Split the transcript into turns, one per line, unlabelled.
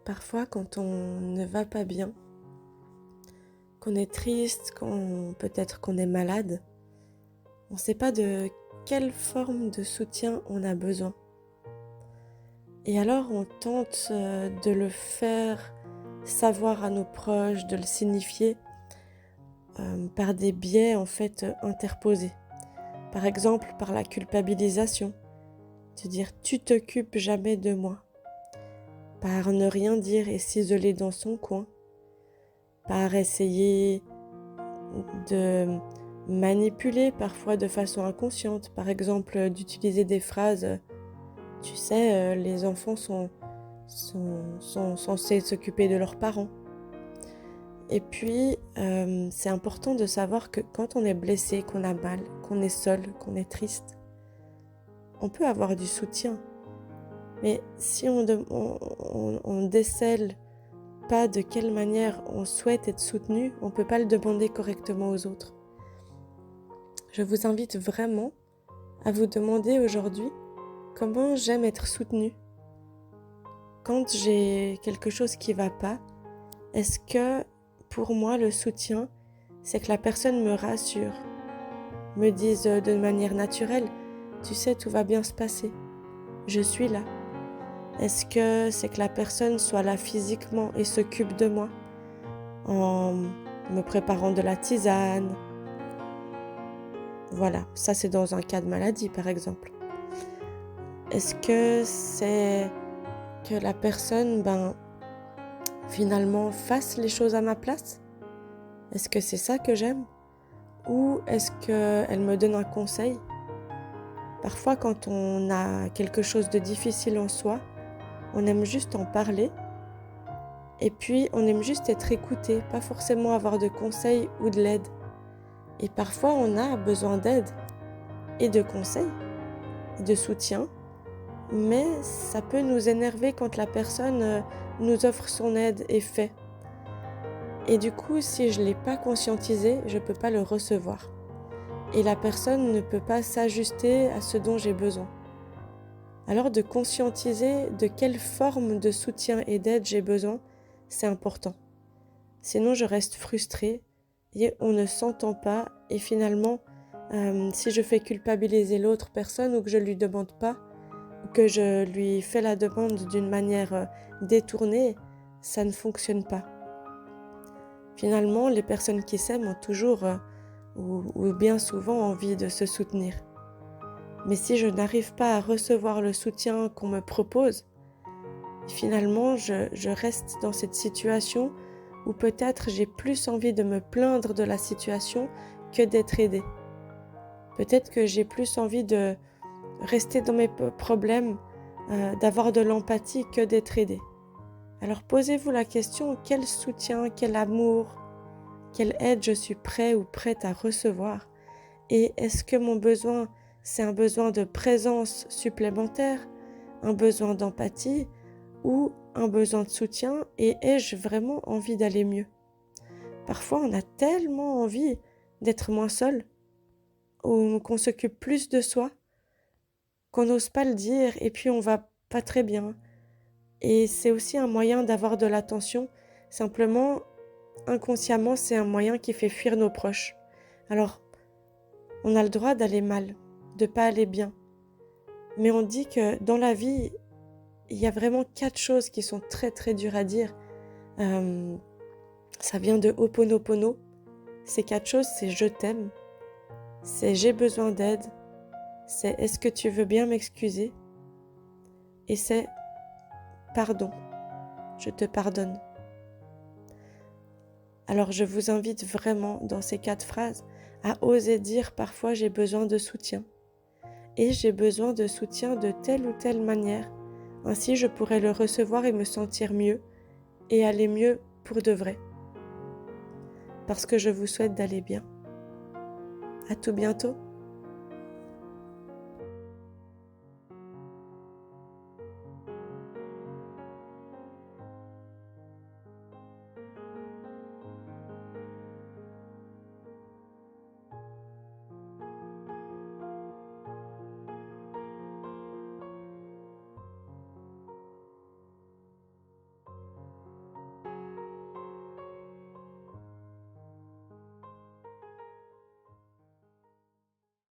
Parfois, quand on ne va pas bien, qu'on est triste, peut-être qu'on est malade, on ne sait pas de quelle forme de soutien on a besoin. Et alors, on tente de le faire savoir à nos proches, de le signifier par des biais en fait interposés. Par exemple, par la culpabilisation, de dire « tu t'occupes jamais de moi », par ne rien dire et s'isoler dans son coin, par essayer de manipuler parfois de façon inconsciente, par exemple d'utiliser des phrases « tu sais, les enfants sont censés s'occuper de leurs parents ». Et puis, c'est important de savoir que quand on est blessé, qu'on a mal, qu'on est seul, qu'on est triste, on peut avoir du soutien. Mais si on décèle pas de quelle manière on souhaite être soutenu, on ne peut pas le demander correctement aux autres. Je vous invite vraiment à vous demander aujourd'hui comment j'aime être soutenu. Quand j'ai quelque chose qui ne va pas, est-ce que pour moi le soutien, c'est que la personne me rassure, me dise de manière naturelle, tu sais, tout va bien se passer, je suis là. Est-ce que c'est que la personne soit là physiquement et s'occupe de moi en me préparant de la tisane? Voilà, ça c'est dans un cas de maladie par exemple. Est-ce que c'est que la personne, finalement fasse les choses à ma place? Est-ce que c'est ça que j'aime? Ou est-ce qu'elle me donne un conseil? Parfois quand on a quelque chose de difficile en soi, on aime juste en parler et puis on aime juste être écouté, pas forcément avoir de conseils ou de l'aide. Et parfois on a besoin d'aide et de conseils, et de soutien, mais ça peut nous énerver quand la personne nous offre son aide et fait. Et du coup, si je ne l'ai pas conscientisé, je ne peux pas le recevoir. Et la personne ne peut pas s'ajuster à ce dont j'ai besoin. Alors de conscientiser de quelle forme de soutien et d'aide j'ai besoin, c'est important. Sinon, je reste frustrée et on ne s'entend pas. Et finalement, si je fais culpabiliser l'autre personne ou que je ne lui demande pas, ou que je lui fais la demande d'une manière détournée, ça ne fonctionne pas. Finalement, les personnes qui s'aiment ont toujours ou bien souvent envie de se soutenir. Mais si je n'arrive pas à recevoir le soutien qu'on me propose, finalement, je reste dans cette situation où peut-être j'ai plus envie de me plaindre de la situation que d'être aidée. Peut-être que j'ai plus envie de rester dans mes problèmes, d'avoir de l'empathie que d'être aidée. Alors posez-vous la question, quel soutien, quel amour, quelle aide je suis prêt ou prête à recevoir? Et est-ce que mon besoin, c'est un besoin de présence supplémentaire, un besoin d'empathie ou un besoin de soutien? Et ai-je vraiment envie d'aller mieux? Parfois, on a tellement envie d'être moins seul ou qu'on s'occupe plus de soi qu'on n'ose pas le dire et puis on va pas très bien. Et c'est aussi un moyen d'avoir de l'attention. Simplement, inconsciemment, c'est un moyen qui fait fuir nos proches. Alors, on a le droit d'aller mal, de pas aller bien. Mais on dit que dans la vie, il y a vraiment 4 choses qui sont très très dures à dire. Ça vient de Ho'oponopono. Ces 4 choses, c'est je t'aime, c'est j'ai besoin d'aide, c'est est-ce que tu veux bien m'excuser et c'est pardon, je te pardonne. Alors je vous invite vraiment dans ces 4 phrases à oser dire parfois j'ai besoin de soutien et j'ai besoin de soutien de telle ou telle manière. Ainsi je pourrais le recevoir et me sentir mieux et aller mieux pour de vrai. Parce que je vous souhaite d'aller bien. À tout bientôt.